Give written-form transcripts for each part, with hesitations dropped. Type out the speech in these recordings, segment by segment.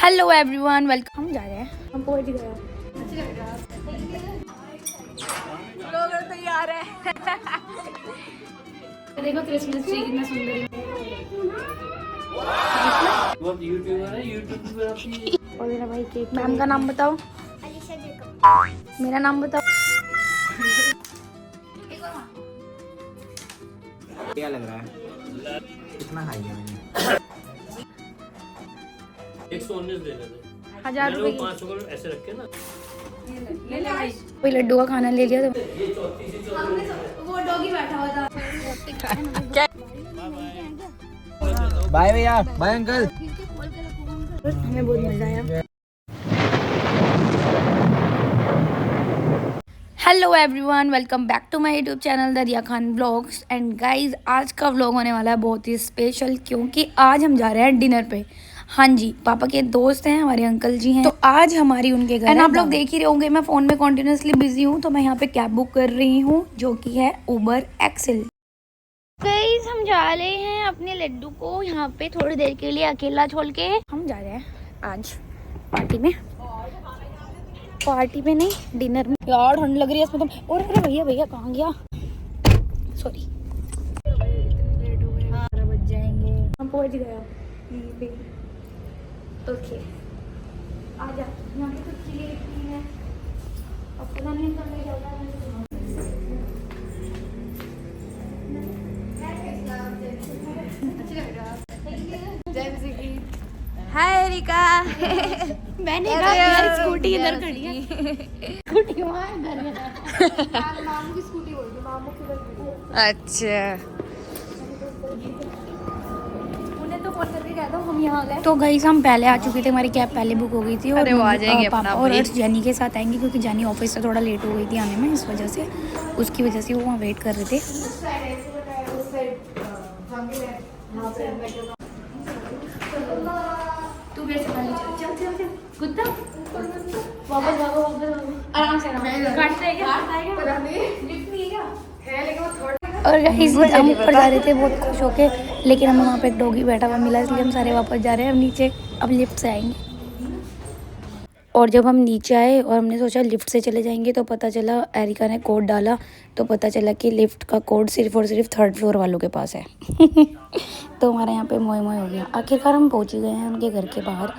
Hello everyone, welcome. हम जा रहे हैं, हम पहुंच गए। लोग तैयार हैं। देखो क्रिसमस ट्री कितना सुंदर है। बहुत यूट्यूबर है, यूट्यूब पे। और मेरा भाई केक। मैम का नाम बताओ। अलीशा जेकब। मेरा नाम बताओ। क्या लग रहा है? कितना खाई है मैंने? 119 दे रहे थे। 1000 रुपए 500 को ऐसे रखे ना। ले ले भाई। कोई लड्डू का खाना ले लिया तो वो डॉगी बैठा हुआ था। बाय भैया, बाय अंकल। हमें बहुत मजा आया। Hello everyone, welcome back to my YouTube channel Dariya Khan blogs. And guys, आज का व्लॉग होने वाला है बहुत ही स्पेशल, क्योंकि आज हम जा रहे हैं डिनर पे। हाँ जी, पापा के दोस्त हैं, हमारे अंकल जी हैं, तो आज हमारी उनके घर। एंड आप लोग देख ही रहे होंगे, मैं फ़ोन में कॉन्टिन्यूसली बिजी हूँ, तो मैं यहाँ पे कैब बुक कर रही हूँ, जो कि है उबर एक्सेल। गाइज, हम जा रहे हैं अपने लड्डू को यहाँ पे थोड़ी देर के लिए अकेला छोड़ के। हम जा रहे हैं आज पार्टी में। पार्टी में नहीं, डिनर में। यार ठंड लग रही है इसमें तो। और अरे भैया भैया कहाँ गया? सॉरी, इतने लेट हो गए, 12 बज जाएंगे। हम पहुंच गए पे। ओके, आ जा। यहाँ पे कुछ चीज़ें लिखी है, अब पता नहीं कब जाता है। हाय रिका। मैंने कहा यार स्कूटी इधर खड़ी है। स्कूटी वहाँ है, घर में। मामू की स्कूटी बोल दो, मामू की स्कूटी। अच्छा, उन्हें तो फोन करके कह दो हम यहाँ आ गए। तो गाइस, हम पहले आ चुके थे, हमारी कैब पहले बुक हो गई थी। और वो आ जाएंगे पापा और जानी के साथ आएंगे, क्योंकि जानी ऑफिस से थोड़ा लेट हो गई थी आने में, इस वजह से, उसकी वजह से वो वहाँ वेट कर रहे थे। तू कैसे चल चल चल कुत्ता वापस भागो, आराम से काटते हैं क्या? पता नहीं, लिफ्ट नहीं है क्या? है लेकिन वो थोड़ा। और गाइस, हम ऊपर जा रहे थे बहुत खुश होके, लेकिन हमें वहाँ पे एक डॉगी बैठा हुआ मिला, इसलिए हम सारे वापस जा रहे हैं। अब नीचे, अब लिफ्ट से आएंगे। और जब हम नीचे आए और हमने सोचा लिफ्ट से चले जाएंगे, तो पता चला, एरिका ने कोड डाला, तो पता चला कि लिफ्ट का कोड सिर्फ और सिर्फ 3rd फ्लोर वालों के पास है। तो हमारे यहाँ पे मोए मोए हो गया। आखिरकार हम पहुँच ही गए हैं उनके घर के बाहर,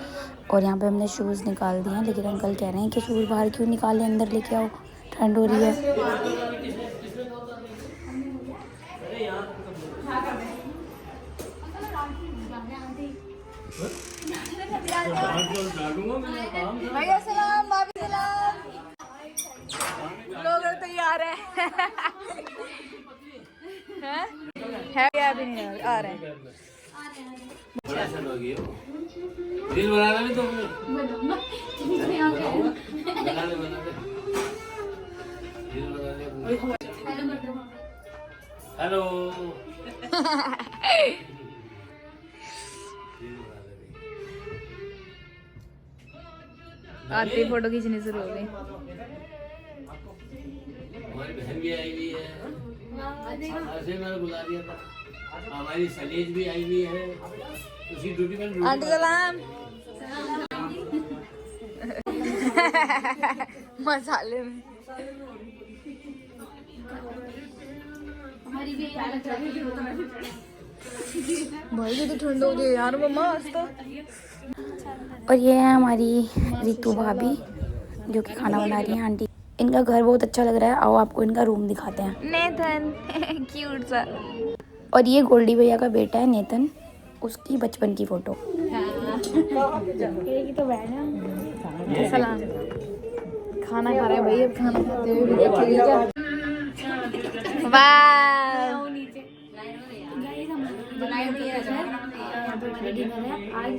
और यहाँ पे हमने शूज़ निकाल दिए हैं, लेकिन अंकल कह रहे हैं कि शूज़ बाहर क्यों निकाले, अंदर लेके आओ, ठंड हो रही है। भैया सलाम, भाभी सलाम। लोग तैयार हैं। है क्या? भी नहीं आ रहे हैं। रील बनाना भी तो हेलो। आते ही फोटो खींचनी शुरू हो गई। हमारी बहन भी आई हुई है, ऐसे मैंने बुला दिया था। हमारी सलेज भी आई हुई है, उसी ड्यूटी में। आंटी सलाम। मसाले में भाई तो ठंड हो गई यार मम्मा आज तो। और ये है हमारी रितु भाभी, जो कि खाना बना रही हैं। आंटी, इनका घर बहुत अच्छा लग रहा है, आओ आपको इनका रूम दिखाते हैं। नेथन क्यूट सा। और ये गोल्डी भैया का बेटा है नेथन, उसकी बचपन की फोटो। एक ही तो बहन है। सलाम। खाना खा रहे हैं भाई, अब खाना खाते हुए भी देखिएगा। वाह, डिनर है आज।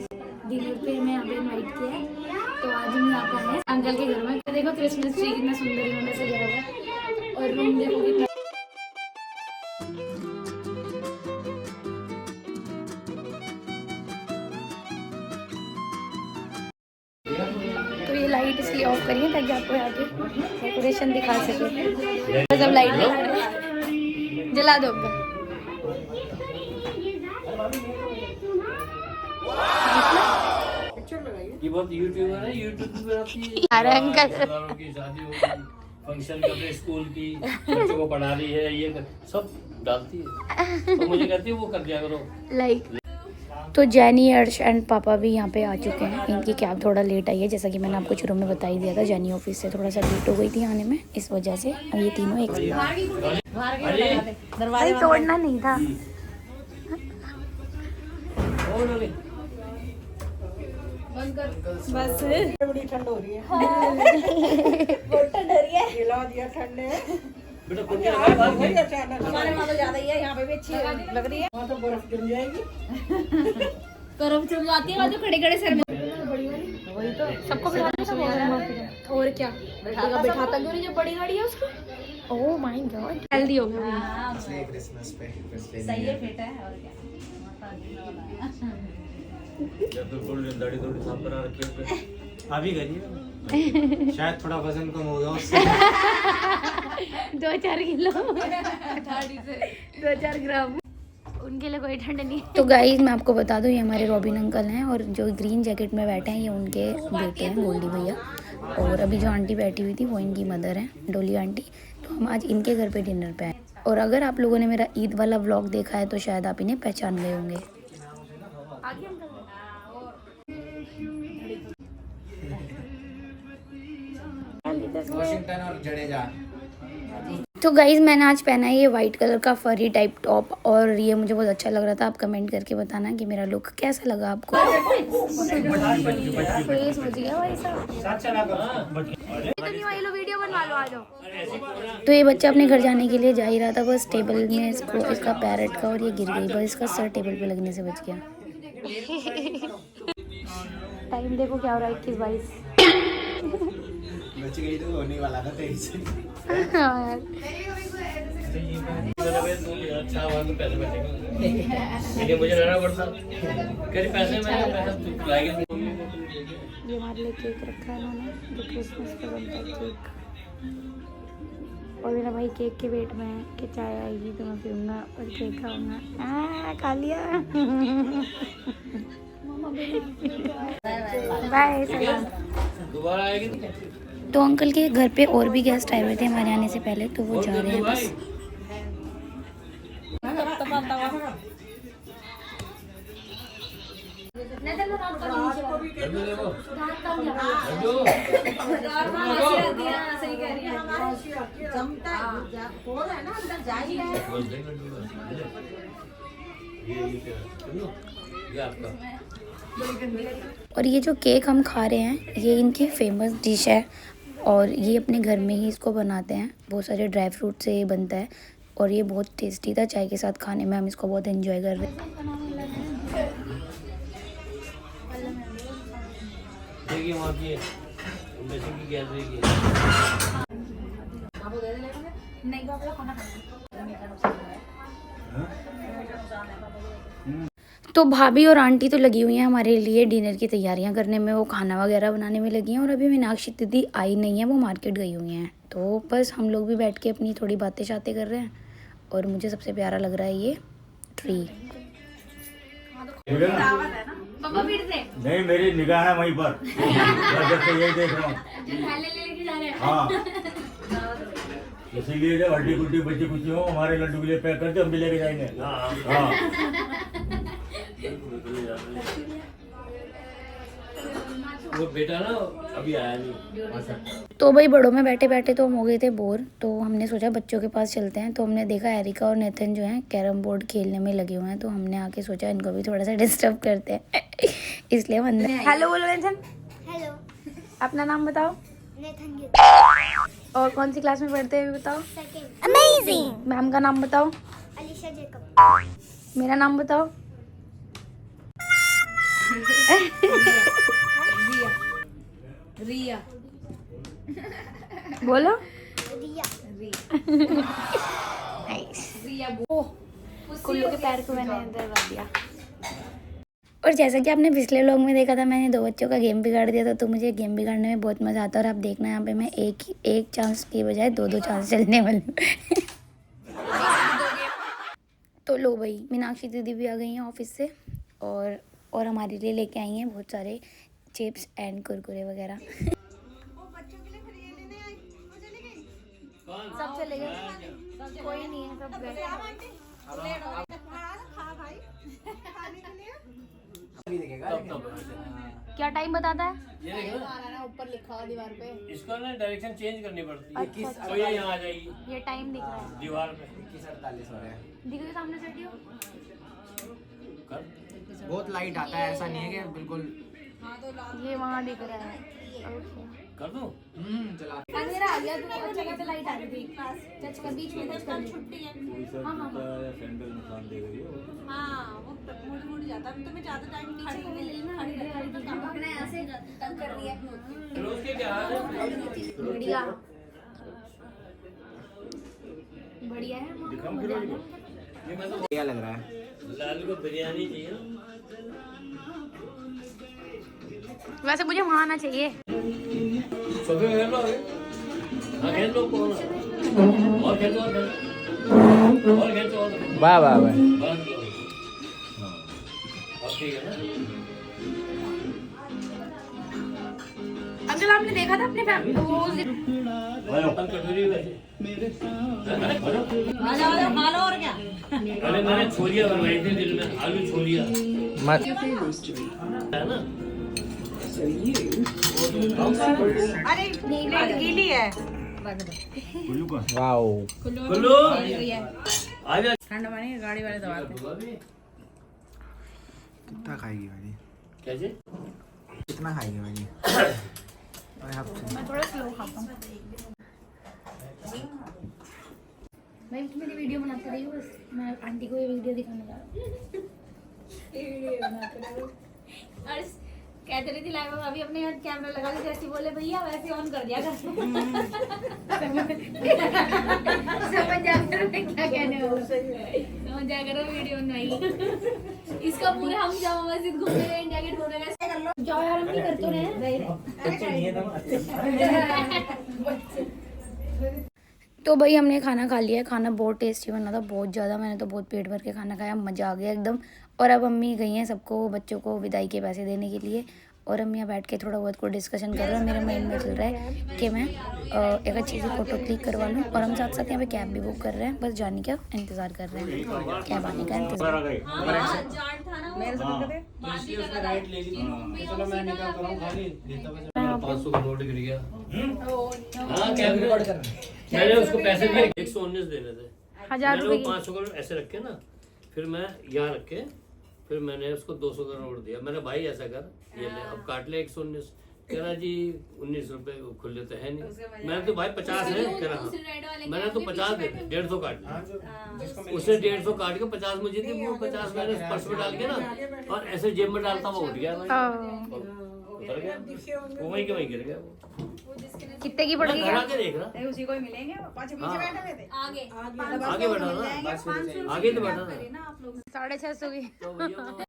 डिनर पे हमें यहाँ पे इनवाइट किया है, तो आज हम यहाँ पे आए अंकल के घर में। देखो क्रिसमस ट्री कितना सुंदर इन्होंने सजाया हुआ है, और रूम देखो कितना। तो ये लाइट इसलिए ऑफ करिए ताकि आपको यहाँ पे डेकोरेशन दिखा सके। बस अब लाइट जला दो। ये बहुत यूट्यूबर है, यूट्यूब पे बनाती है। अरे अंकल। रिश्तेदारों की शादी होगी, फंक्शन कर रहे, स्कूल की बच्चों को पढ़ा रही है, ये सब डालती है। तो मुझे कहती है वो कर दिया करो। लाइक तो जैनी, अर्श एंड पापा भी यहाँ पे आ चुके हैं। इनकी कैब थोड़ा लेट आई है, जैसा कि मैंने आपको शुरू में बता ही दिया था। जैनी ऑफिस से थोड़ा सा लेट हो गई थी आने में, इस वजह से। और ये तीनों एक दरवाजे तोड़ना नहीं था। बस बड़ी ठंड हो रही है। बहुत ठंड हो रही है। हिला दिया ठंड ने। बेटा कुत्ते लगाए बाहर की। हमारे वहाँ तो ज्यादा ही है, यहाँ पे भी अच्छी लग रही है। वहाँ तो बर्फ जम जाएगी। बर्फ जम जाती है जो खड़े खड़े सर में। वही तो सबको बिठाने का बोल रहा है। और क्या बिठाता क्यों नहीं जब बड़ी गाड़ी है उसको। ओह माय गॉड, हेल्दी हो गया। क्रिसमस पे सही है, फिट है और क्या। जब तो थोड़ी दाढ़ी थोड़ी साफ करा रखी है। अभी करिए, शायद थोड़ा वजन कम हो गया उससे। 2-4 किलो 2-4 ग्राम। उनके लिए कोई ठंड नहीं। तो गाइस मैं आपको बता दूं, ये हमारे रॉबिन अंकल हैं, और जो ग्रीन जैकेट में बैठे हैं ये उनके बेटे हैं, गोल्डी भैया। और अभी जो आंटी बैठी हुई थी वो इनकी मदर है, डोली आंटी। तो हम आज इनके घर पे डिनर पे आए। और अगर आप लोगों ने मेरा ईद वाला व्लॉग देखा है तो शायद आप इन्हें पहचान गए होंगे। वॉशिंगटन और जडेजा। तो गाइज मैंने आज पहना है ये वाइट कलर का फरी टाइप टॉप, और ये मुझे बहुत अच्छा लग रहा था। आप कमेंट करके बताना कि मेरा लुक कैसा लगा आपको। फेस बच गया भाई साहब। वीडियो बनवा लो, आ जाओ। तो ये बच्चा अपने घर जाने के लिए जा ही रहा था, बस टेबल में इसको इसका पैरेट का और ये गिर गई, बस इसका सर टेबल पे लगने से बच गया। टाइम देखो क्या हो रहा है, 21-22। बच गई तो होने वाला था 23। हाँ अच्छा वहाँ तो पैसे बचेंगे, लेकिन मुझे रहना पड़ता। कहीं पैसे में पैसा लाएंगे। ये हमारे लिए केक रखा है इन्होंने, जो क्रिसमस पे बनता है केक। और मेरा भाई केक के वेट में है कि चाय आएगी तो मैं पीऊँगा और केक खाऊँगा। खा लिया। बाय सलाम। दोबारा आएगी तो अंकल के घर पे और भी गेस्ट आए हुए थे हमारे आने से पहले, तो वो जा रहे हैं बस। और ये जो केक हम खा रहे हैं ये इनकी फेमस डिश है, और ये अपने घर में ही इसको बनाते हैं। बहुत सारे ड्राई फ्रूट से ये बनता है, और ये बहुत टेस्टी था। चाय के साथ खाने में हम इसको बहुत एंजॉय कर रहे हैं। देखिए वहाँ की गैलरी की। तो भाभी और आंटी तो लगी हुई हैं हमारे लिए डिनर की तैयारियां करने में, वो खाना वगैरह बनाने में लगी हैं। और अभी मीनाक्षी दीदी आई नहीं है, वो मार्केट गई हुई हैं। तो बस हम लोग भी बैठ के अपनी थोड़ी बातें शातें कर रहे हैं। और मुझे सबसे प्यारा लग रहा है ये ट्री। नहीं, मेरी निगाह है वहीं पर। जब से यही देख रहा हूँ। हाँ, इसीलिए जब हड्डी गुड्डी बच्ची कुछ हो हमारे लड्डू के लिए पैक करके हम भी लेके जाएंगे। हाँ। वो बेटा ना अभी आया नहीं। तो भाई बड़ों में बैठे बैठे तो हम हो गए थे बोर, तो हमने सोचा बच्चों के पास चलते हैं। तो हमने देखा एरिका और नेथन जो हैं कैरम बोर्ड खेलने में लगे हुए हैं, तो हमने आके सोचा इनको भी थोड़ा सा डिस्टर्ब करते हैं। इसलिए हम अंदर। हेलो बोलो नेथन। हेलो, अपना नाम बताओ नेथन गिल, और कौन सी क्लास में पढ़ते हैं बताओ। सेकंड, अमेजिंग, मैम का नाम बताओ। अलीशा जेकब, मेरा नाम बताओ। रिया, बोलो। रिया, कुल्लू के पैर को मैंने अंदर रख दिया। और जैसा कि आपने पिछले व्लॉग में देखा था, मैंने 2 बच्चों का गेम बिगाड़ दिया था। तो मुझे गेम बिगाड़ने में बहुत मज़ा आता है। और आप देखना यहाँ पे मैं एक चांस की बजाय 2 चांस चलने वाली हूँ। तो लो भाई, मीनाक्षी दीदी भी आ गई हैं ऑफिस से, और हमारे लिए लेके आई हैं बहुत सारे चिप्स एंड कुरकुरे वगैरह। सब चले गए, कोई नहीं है, सब गए। क्या टाइम बताता है? ये देखो ना, ऊपर लिखा हुआ दीवार पे। इसको ना डायरेक्शन चेंज करनी पड़ती है। अच्छा, तो ये यहाँ आ जाएगी ये टाइम दिख रहा है, दीवार पे। 21:48 हो रहे हैं। दिख रहा है सामने से ड्यू। कर बहुत लाइट आता है, ऐसा नहीं है कि बिल्कुल। ये वहाँ दिख रहा है। ओके, कर दूं? चला अंधेरा आ गया, तो अच्छा खासा लाइट आ रही थी। टच कर, बीच में टच कर छुट्टी है। हाँ, सैंडल नुकसान दे गई है। हाँ, वो मुड़ जाता है। तो मैं ज्यादा टाइम खड़ी पकड़ना है, ऐसे तंग कर रही है। रोज के क्या हाल है? बढ़िया बढ़िया है। दिखाऊं फिर वाली को? ये मैं तो क्या लग रहा है? लाल को बिरयानी चाहिए। वैसे मुझे वहाँ आना चाहिए। सोफे में खेल लो अभी। हाँ खेल लो, कौन और खेल लो, और खेल लो। वाह वाह वाह। बस लो। अब ठीक है ना? अंकल आपने देखा था अपने वो अपन कटोरी वैसे। खा लो और क्या। अरे मैंने छोलिया बनवाई थी दिल में, आलू छोलिया मत है ना। अरे गीली है। वाओ। कुल्लू आजा। ठंड पानी गाड़ी वाले दबाते। कितना खाएगी भाई? कैसे? कितना खाएगी भाई? मैं थोड़ा स्लो खाता हूँ भाई। मेरी वीडियो बनाते रही हूँ बस, मैं आंटी को ये वीडियो दिखाने जा रहा हूँ। और कहते रही थी लाइव में अभी अपने कैमरा लगा के जैसे बोले भैया वैसे ऑन कर दिया कर। समझ जा करो क्या कहने हो, समझ जा करो वीडियो नहीं। इसका पूरा हम जामा मस्जिद घूमने गए, इंडिया गेट घूमने गए। जाओ यार, हम नहीं कर तो रहे। तो भाई हमने खाना खा लिया है। खाना बहुत टेस्टी बना था, बहुत ज़्यादा। मैंने तो बहुत पेट भर के खाना खाया, मज़ा आ गया एकदम। और अब अम्मी गई हैं सबको, बच्चों को विदाई के पैसे देने के लिए। और हम यहाँ बैठ के थोड़ा बहुत को डिस्कशन कर रहे हैं। मेरे माइंड में चल रहा है कि मैं एक अच्छी सी फ़ोटो क्लिक करवा लूँ। और हम साथ साथ यहाँ पे कैब भी बुक कर रहे हैं, बस जाने का इंतज़ार कर रहे हैं, कैब आने का इंतज़ार। राइट ले ली। चलो मैं निकाल कर रहा हूँ खाली। 500 का नोट गिर गया। हाँ क्या रिकॉर्ड कर रहा है? मैंने उसको पैसे दिए 119 देने थे। 1000 रुपये 500 का ऐसे रखे ना, फिर मैं यहाँ रखे, फिर मैंने उसको 200 का नोट दिया। मैंने भाई ऐसा कर, ये ले अब काट ले 119। कह रहा जी 19 रुपए खुले तो है नहीं। मैंने तो भाई 50 है, कह रहा मैंने तो 50 दे 150 काट लिया। उसने 150 काट के 50 मुझे दी, वो 50 मैंने पर्स में डाल के ना और ऐसे जेब में डालता हुआ उठ गया भाई, उतर गया वो, वहीं के वहीं गिर गया वो। कितने की पड़ गई? घर आके देख रहा, उसी को ही मिलेंगे। पीछे बैठे हुए थे। आगे बैठा ना, आगे तो बैठा ना। 650 की। तो भैया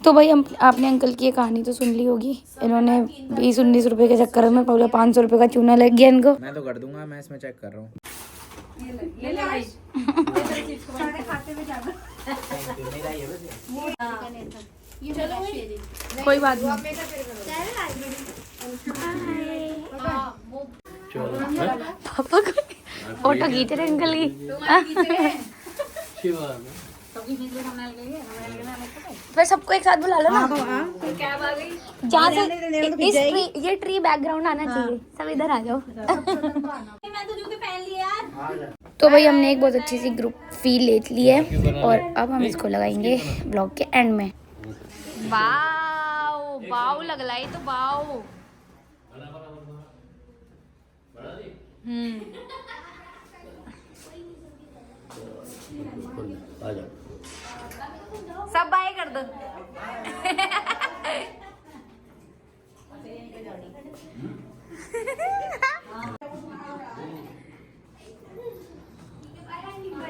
तो भाई हम आपने अंकल की ये कहानी तो सुन ली होगी। इन्होंने 20-19 रुपए के चक्कर में पूरा 500 रुपए का चूना लग गया इनको। मैं तो कर दूंगा, मैं इसमें चेक कर रहा हूँ। ले ले भाई। खाते में जाना। कोई बात नहीं। पापा को फोटो खींच रहे अंकल की। शिवा फिर सबको एक साथ बुला लो ना। जहाँ से ये ट्री बैकग्राउंड आना चाहिए, सब इधर आ जाओ। मैं तो जूते पहन लिए यार। तो भाई हमने एक बहुत अच्छी सी ग्रुप फील ले ली है और अब हम इसको लगाएंगे ब्लॉग के एंड में। वाओ वाओ लग रहा है तो वाओ। आ जाओ। सब बाय कर दो।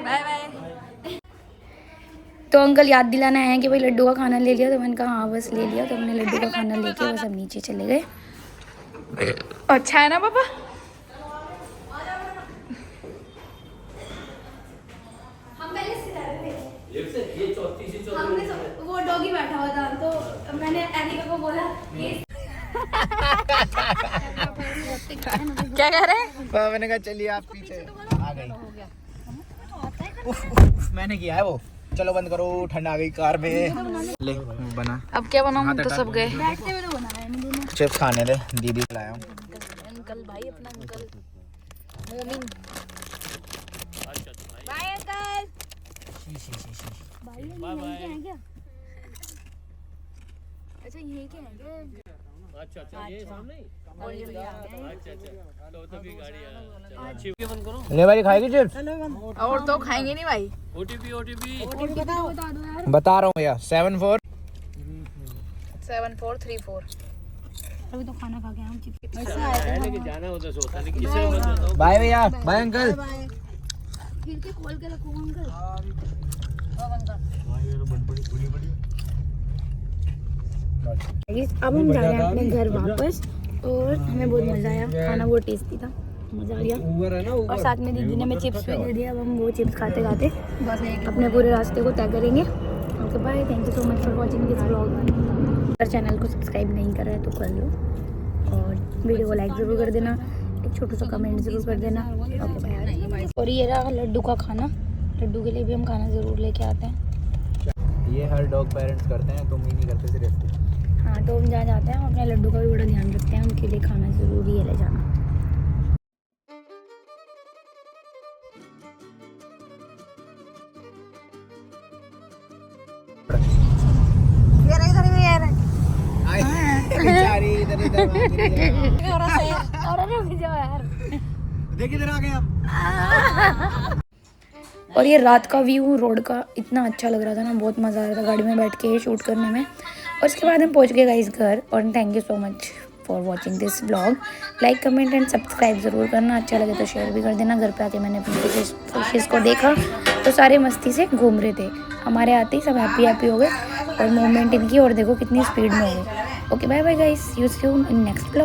Bye bye. तो अंकल याद दिलाना है कि भाई लड्डू का खाना ले लिया, तो मैंने कहा हाँ बस ले लिया। तो हमने लड्डू का खाना लेके बस हम नीचे चले गए। अच्छा है ना पापा? हमने वो डॉगी बैठा हुआ था तो मैंने एनिका को बोला ये क्या कह रहे हैं? मैंने कहा चलिए आप पीछे आ गई। उफ, मैंने किया है वो। चलो बंद करो, ठंड आ गई कार में। ले बना। अब क्या बनाऊं? हम तो सब गए। चिप्स खाने दे, दीदी लाया हूँ। अंकल भाई, अपना uncle Momin. Bye uncle. Bye bye. अच्छा ये क्या है? अच्छा ये सामने ही। अच्छा तो तभी गाड़ी अच्छी बंद करो। ले भाई खाएगी चिप्स? और तो खाएंगे नहीं भाई। ओटीपी बता रहा हूँ भैया। 74 7434। अभी तो खाना खा के हम चिप्स। लेके जाना उधर से होता, लेकिन इसे मत बताओ। बाय भैया, बाय अंकल। खिड़की खोल के रखो अंकल। अब हम जा रहे हैं अपने घर वापस और हमें बहुत मजा आया। खाना बहुत टेस्टी था, मजा आ गया। और साथ में दीदी ने हमें चिप्स भी दे दिया। अब हम वो चिप्स खाते खाते अपने पूरे रास्ते को तय करेंगे। Okay bye, thank you so much for watching this vlog. अगर चैनल को सब्सक्राइब नहीं कर रहा है तो कर लो और वीडियो को लाइक ज़रूर कर देना, एक छोटा सा कमेंट ज़रूर कर देना। Okay bye. और ये रहा लड्डू का खाना। लड्डू के लिए भी हम खाना ज़रूर लेके आते हैं। ये हर डॉग पेरेंट्स करते हैं, तुम ही नहीं करते सिर्फ। हाँ, तो हम जहाँ जाते हैं हम अपने लड्डू का भी बड़ा ध्यान रखते हैं। उनके लिए खाना ज़रूरी है ले जाना। देख इधर आ गए हम। और ये रात का व्यू रोड का इतना अच्छा लग रहा था ना, बहुत मज़ा आ रहा था गाड़ी में बैठ के शूट करने में। और उसके बाद हम पहुंच गए गाइस घर। और thank you so much for watching this vlog. Like comment and subscribe ज़रूर करना, अच्छा लगे तो शेयर भी कर देना। घर पे आके मैंने अपने फिशेज़ को देखा तो सारे मस्ती से घूम रहे थे। हमारे आते ही सब हैप्पी हो गए और मूवमेंट इनकी और देखो कितनी स्पीड में हो गई। Okay bye bye guys, see you soon in next vlog.